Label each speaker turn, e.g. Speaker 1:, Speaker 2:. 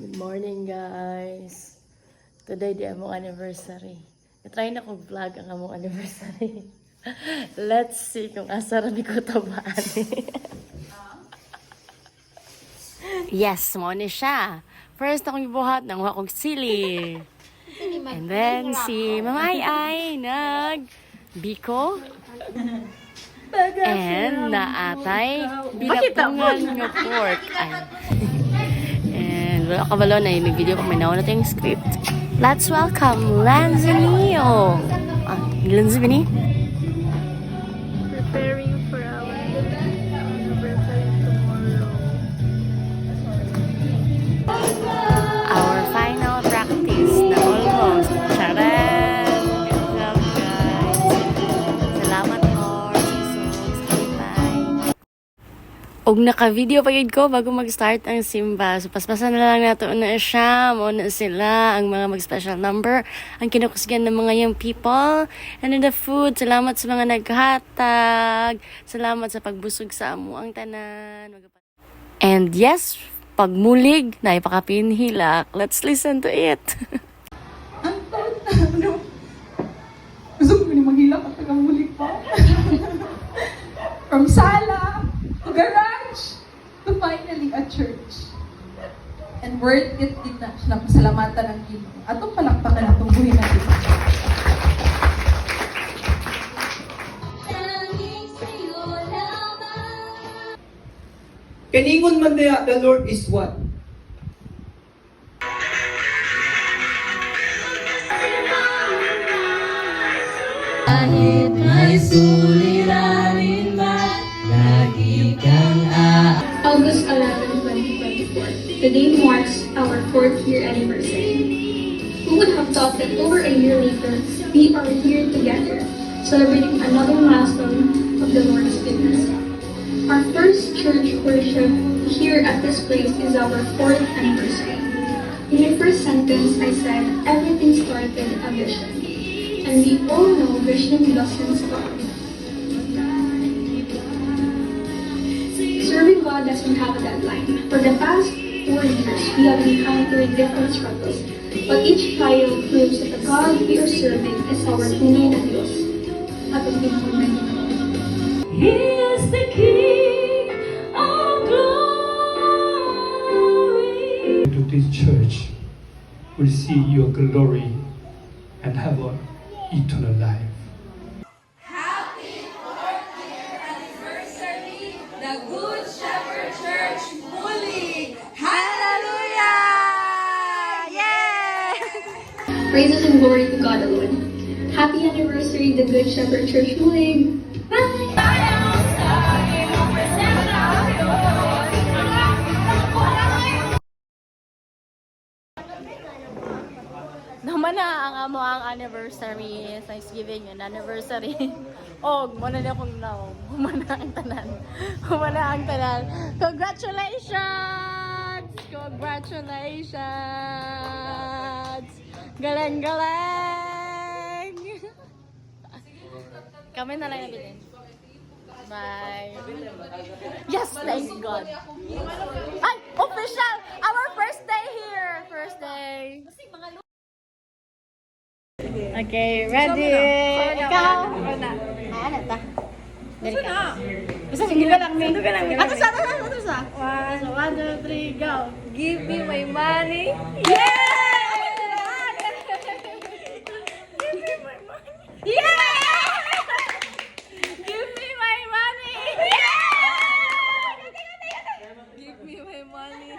Speaker 1: Good morning, guys. Today di among anniversary. I-try na kong vlog ang among anniversary. Let's see kung asa rin ko tabaan. Yes, mo ni siya. First akong ibuhat ng wakong sili. And then si Mama Ay nag-biko. And naatay binatungan ng pork. And wala kabalo na yung video pag may nauna na yung script. Let's welcome Lanzanio. Lanzanio? Preparing for our anniversary tomorrow. Our final practice na almost. Charan! Good job, guys. Salamat, Lord. Og naka-video pa yun ko bago mag-start ang simba. So, paspasan na lang nato na siya. Muna sila ang mga mag-special number. Ang kinukusgan ng mga young people. And then the food. Salamat sa mga naghatag. Salamat sa pagbusog sa amo ang tanan. And yes, pagmulig na ipakapinhilak. Let's listen to it.
Speaker 2: Ang taon na, ano? Gusto ko ni maghilak at tagamulig pa. From sala to garage to finally a church. And worth it din na siya pasalamatan ang Ginoo. Atong palakpakan atong buhay natin.
Speaker 3: Kaningon man niya, the Lord is what?
Speaker 4: Kahit may suliranin man, lagi kang
Speaker 5: August 11, 2024. Today marks our 4th year anniversary. Who would have thought that over a year later, we are here together, celebrating another milestone of the Lord's goodness. Our first church worship here at this place is our 4th anniversary. In my first sentence, I said, everything started a vision. And we all know vision doesn't stop. Serving God doesn't have a deadline. For the past 4 years, we have encountered different struggles, but each trial proves that the God we are serving is our tunay na Diyos at ang pinunay niya.
Speaker 4: He is the King of glory.
Speaker 6: To this church will see your glory and have an eternal life.
Speaker 4: The Good Shepherd Church Mulig! Hallelujah!
Speaker 5: Yeah! Praises and glory to God alone. Happy anniversary, the Good Shepherd Church Mulig! Bye!
Speaker 1: Naman na ang amo ang anniversary, Thanksgiving and anniversary. Og mo na akong now. Humana ang tanan. Humana ang tanan. Congratulations! Congratulations! Galing-galing! Kami na lang natin. Bye! Yes! Thank God! Ay! Official! Our first day here! First day! Okay, ready? Ikaw? Ano ta? Dali ka. Basta sige ka lang. Ato sa. 1, 2, 3, go.
Speaker 4: Give me my money.
Speaker 1: Yeah!
Speaker 4: Give me my money.
Speaker 1: Yeah! Give me my money! Yeah!
Speaker 4: Give me my money.